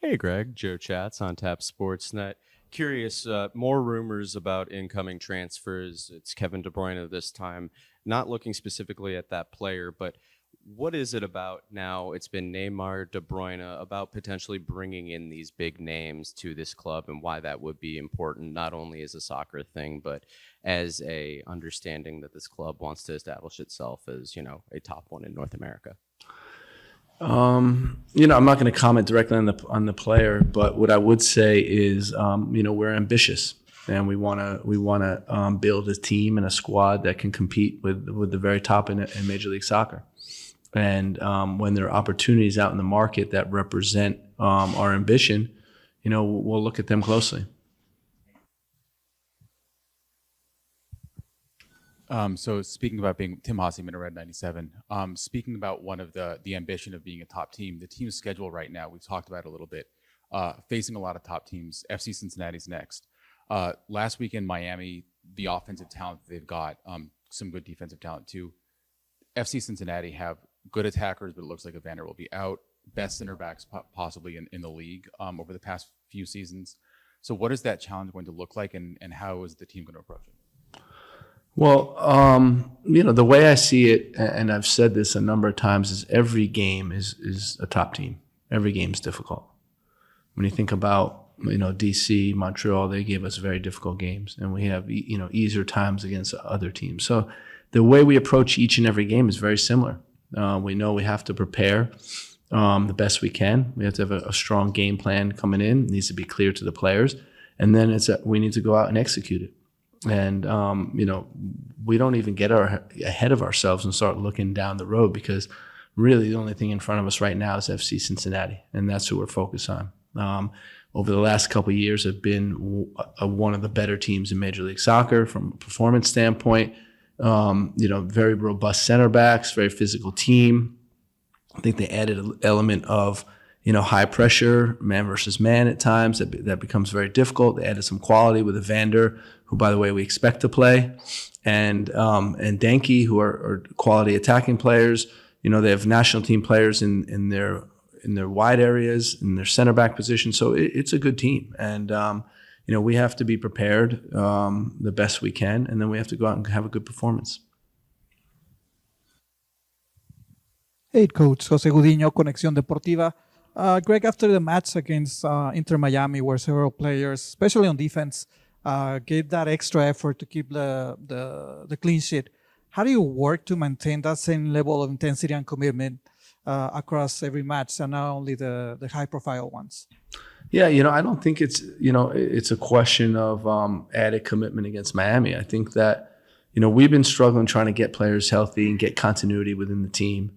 Hey, Greg. Joe Chats on Tap Sportsnet. Curious, more rumors about incoming transfers. It's Kevin De Bruyne this time. Not looking specifically at that player, but what is it about now? It's been Neymar, De Bruyne, about potentially bringing in these big names to this club and why that would be important, not only as a soccer thing, but as a understanding that this club wants to establish itself as, a top one in North America. I'm not going to comment directly on the player, but what I would say is, we're ambitious and we want to build a team and a squad that can compete with the very top in Major League Soccer. And when there are opportunities out in the market that represent our ambition, we'll look at them closely. So speaking about being Tim Hossyman, Red 97, speaking about one of the ambition of being a top team, the team's schedule right now, we've talked about it a little bit, facing a lot of top teams. FC Cincinnati's next. Last week in Miami, the offensive talent they've got, some good defensive talent too. FC Cincinnati have good attackers, but it looks like Evander will be out. Best center backs possibly in the league over the past few seasons. So what is that challenge going to look like, and how is the team going to approach it? Well, the way I see it, and I've said this a number of times, is every game is a top team. Every game is difficult. When you think about, DC, Montreal, they gave us very difficult games, and we have, easier times against other teams. So the way we approach each and every game is very similar. We know we have to prepare the best we can. We have to have a strong game plan coming in. It needs to be clear to the players. And then we need to go out and execute it. And, we don't even get ahead of ourselves and start looking down the road, because really the only thing in front of us right now is FC Cincinnati, and that's who we're focused on. Over the last couple of years have been one of the better teams in Major League Soccer from a performance standpoint. Very robust center backs, very physical team. I think they added an element of, high pressure, man versus man at times. That becomes very difficult. They added some quality with Evander, who, by the way, we expect to play, and Denke, who are quality attacking players. They have national team players in their wide areas, in their center back position. So it's a good team, and we have to be prepared the best we can, and then we have to go out and have a good performance. Hey, Coach Jose Gudiño, Conexión Deportiva. Greg, after the match against Inter Miami, where several players, especially on defense, gave that extra effort to keep the clean sheet, how do you work to maintain that same level of intensity and commitment across every match, and not only the high-profile ones? Yeah, I don't think it's a question of added commitment against Miami. I think that, we've been struggling trying to get players healthy and get continuity within the team.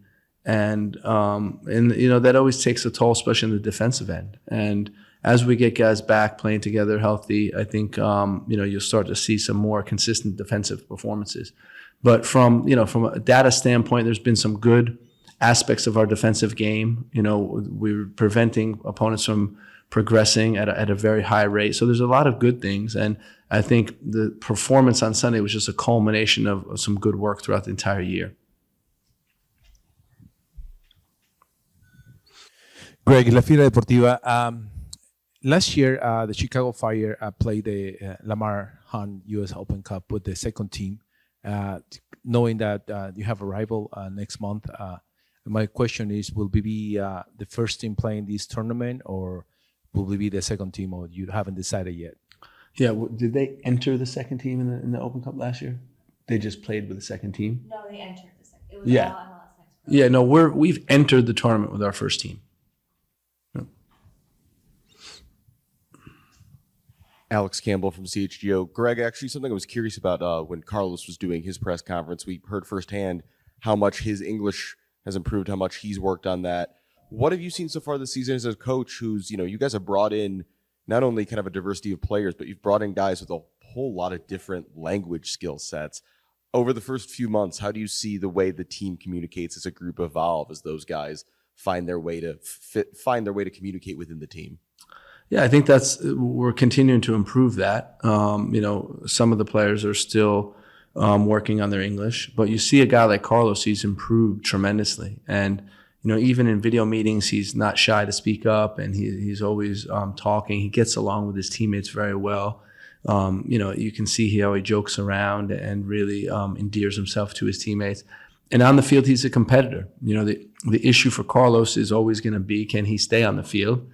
And that always takes a toll, especially in the defensive end. And as we get guys back playing together healthy, I think, you'll start to see some more consistent defensive performances. But from a data standpoint, there's been some good aspects of our defensive game. We're preventing opponents from progressing at a very high rate. So there's a lot of good things. And I think the performance on Sunday was just a culmination of some good work throughout the entire year. Greg, La Fira Deportiva. Last year, the Chicago Fire played the Lamar Hunt U.S. Open Cup with the second team. Knowing that you have a rival next month, my question is, will we be the first team playing this tournament, or will we be the second team, or you haven't decided yet? Yeah, did they enter the second team in the Open Cup last year? They just played with the second team? No, they entered the second. It was all MLS next. Yeah, no, we've entered the tournament with our first team. Alex Campbell from CHGO. Greg, actually, something I was curious about when Carlos was doing his press conference, we heard firsthand how much his English has improved, how much he's worked on that. What have you seen so far this season as a coach who's, you guys have brought in not only kind of a diversity of players, but you've brought in guys with a whole lot of different language skill sets. Over the first few months, how do you see the way the team communicates as a group evolve as those guys find their way to communicate within the team? Yeah, I think we're continuing to improve that. Some of the players are still working on their English, but you see a guy like Carlos, he's improved tremendously. And, even in video meetings, he's not shy to speak up, and he's always talking. He gets along with his teammates very well. You can see how he jokes around and really endears himself to his teammates. And on the field, he's a competitor. The issue for Carlos is always going to be, can he stay on the field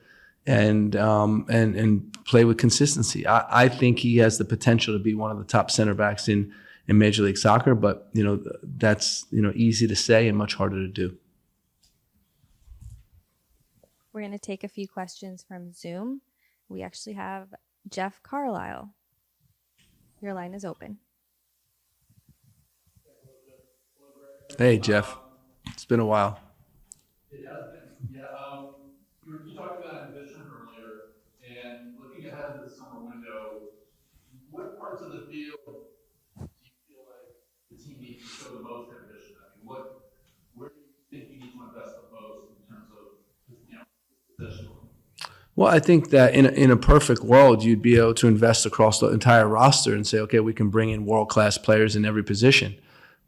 and play with consistency? I think he has the potential to be one of the top center backs in Major League Soccer, but that's easy to say and much harder to do. We're going to take a few questions from Zoom. We actually have Jeff Carlisle. Your line is open. Hey, Jeff. It's been a while. It has been. Yeah. You talked about ambition earlier, and looking ahead to the summer window, what parts of the field do you feel like the team needs to show the most ambition? I mean, where do you think you need to invest the most in terms of, positional? Well, I think that in a perfect world, you'd be able to invest across the entire roster and say, okay, we can bring in world-class players in every position.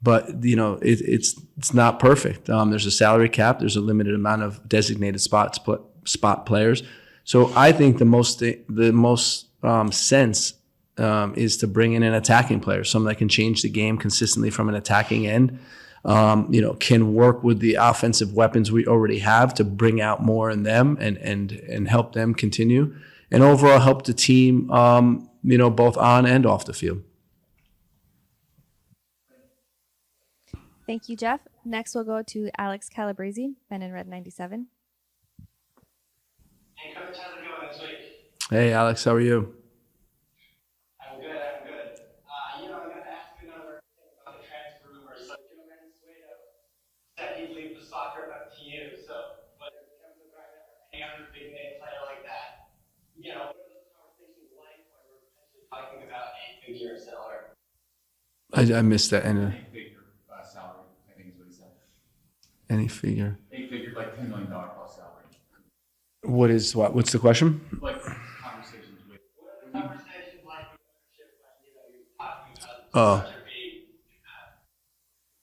But it's not perfect. There's a salary cap. There's a limited amount of designated spot players. So I think the most sense is to bring in an attacking player, someone that can change the game consistently from an attacking end. Can work with the offensive weapons we already have to bring out more in them and help them continue, and overall help the team, both on and off the field. Thank you, Jeff. Next, we'll go to Alex Calabrese, Ben in Red 97. Hey, Coach, how's it going this week? Hey, Alex, how are you? I'm good. I got to ask you another thing about the transfer rumors. So, Joe Mansueto said he'd leave the soccer up to you. So, whether it comes to Bruyne or any other big name player like that, what are those conversations like when we're potentially talking about a figure seller? I missed that. Eight-figure salary, I think is what he said. Any figure. Eight-figure, like $10 million plus salary. What's the question? Like conversations with. What are the conversations like with ownership when you're talking about Oh. such a big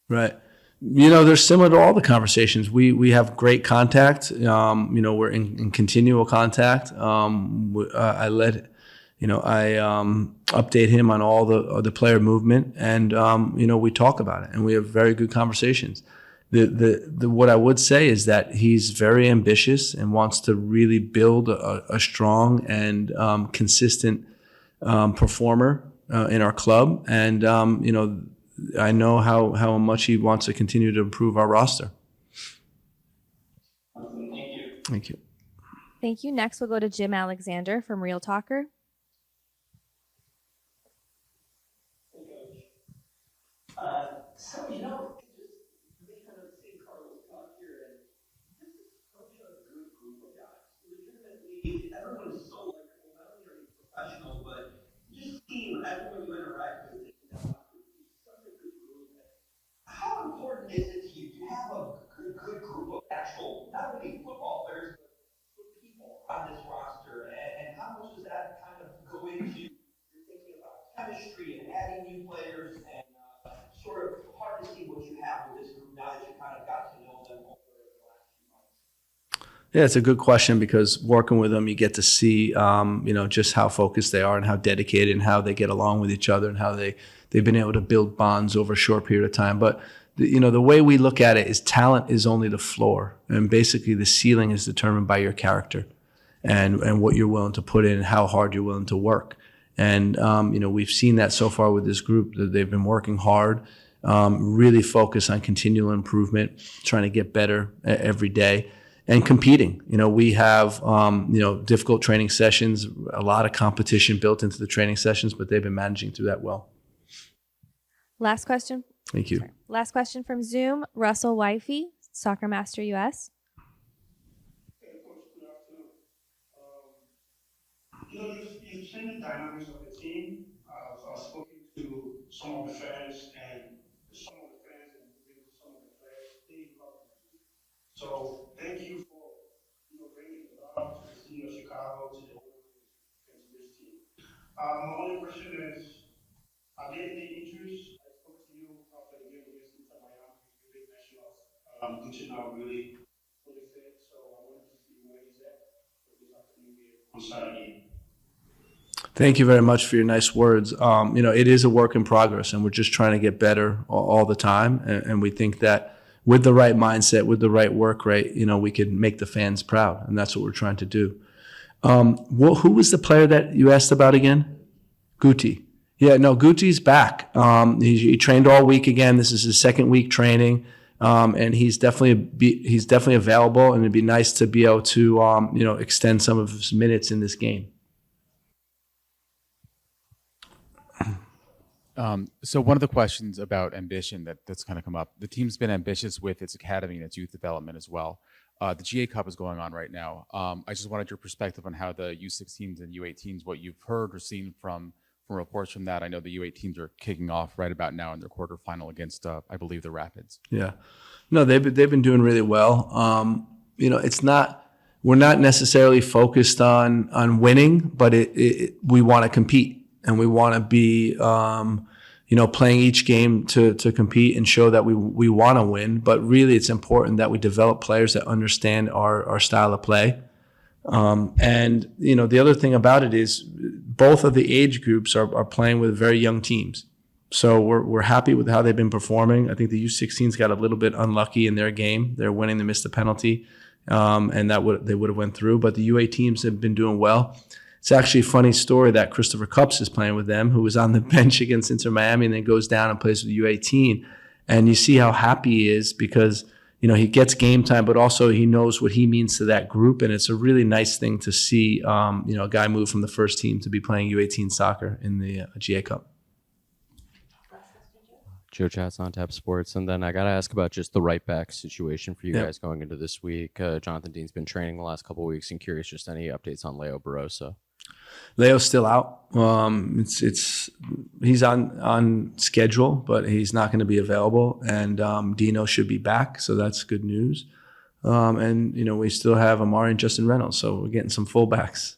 Right. They're similar to all the conversations. We have great contact. We're in continual contact. I update him on all the player movement, and we talk about it, and we have very good conversations. What I would say is that he's very ambitious and wants to really build a strong and consistent performer in our club, and I know how much he wants to continue to improve our roster. Thank you. Thank you. Thank you. Next, we'll go to Jim Alexander from Real Talker. So, just based on seeing Carlos talk here, and this is such a good group of guys. Legitimately, everyone is so likable. Not only are you professional, but just seeing everyone you interact with, it's such a good group. How important is it to you to have a good group of actual, not only football players, but people on this roster? And how much does that kind of go into your thinking about chemistry and adding new players and sort of harnessing what you have with this group now that you kind of got to know them over the last few months? Yeah, it's a good question, because working with them, you get to see, just how focused they are and how dedicated and how they get along with each other and how they've been able to build bonds over a short period of time. But the way we look at it is talent is only the floor, and basically the ceiling is determined by your character and what you're willing to put in and how hard you're willing to work. And we've seen that so far with this group, that they've been working hard, really focused on continual improvement, trying to get better every day, and competing. We have difficult training sessions, a lot of competition built into the training sessions, but they've been managing through that well. Last question. Thank you. Sorry. Last question from Zoom. Russell Wifey, Soccer Master US. You've seen the dynamics of the team. I've spoken to some of the fans, and some of the fans and some of the players, they love you. So thank you for bringing the love to the city of Chicago, to the and to this team. My only question is, are there any injuries? I spoke to you after the game against Inter Miami. You did mention of Gucci not really Saturday. Thank you very much for your nice words. It is a work in progress, and we're just trying to get better all the time. And we think that with the right mindset, with the right work rate, we can make the fans proud, and that's what we're trying to do. Who was the player that you asked about again? Guti. Yeah, no, Guti's back. He trained all week again. This is his second week training, and he's definitely available. And it'd be nice to be able to extend some of his minutes in this game. So one of the questions about ambition that's kind of come up, the team's been ambitious with its academy and its youth development as well. The GA Cup is going on right now. I just wanted your perspective on how the U16s and U18s, what you've heard or seen from reports from that. I know the U18s are kicking off right about now in their quarterfinal against, I believe, the Rapids. Yeah, no, they've been doing really well. We're not necessarily focused on winning, but we want to compete, and we want to be playing each game to compete and show that we want to win. But really, it's important that we develop players that understand our style of play. And the other thing about it is both of the age groups are playing with very young teams. So we're happy with how they've been performing. I think the U16s got a little bit unlucky in their game. They're winning, they missed the penalty, and they would have went through. But the U18s have been doing well. It's actually a funny story that Christopher Cups is playing with them, who was on the bench against Inter Miami and then goes down and plays with the U18. And you see how happy he is because he gets game time, but also he knows what he means to that group. And it's a really nice thing to see, a guy move from the first team to be playing U18 soccer in the GA Cup. Joe Chats on Tap Sports. And then I got to ask about just the right back situation for you guys going into this week. Jonathan Dean's been training the last couple of weeks, and curious just any updates on Leo Barroso. Leo's still out. He's on schedule, but he's not going to be available. And Dino should be back, so that's good news. And we still have Amari and Justin Reynolds, so we're getting some fullbacks.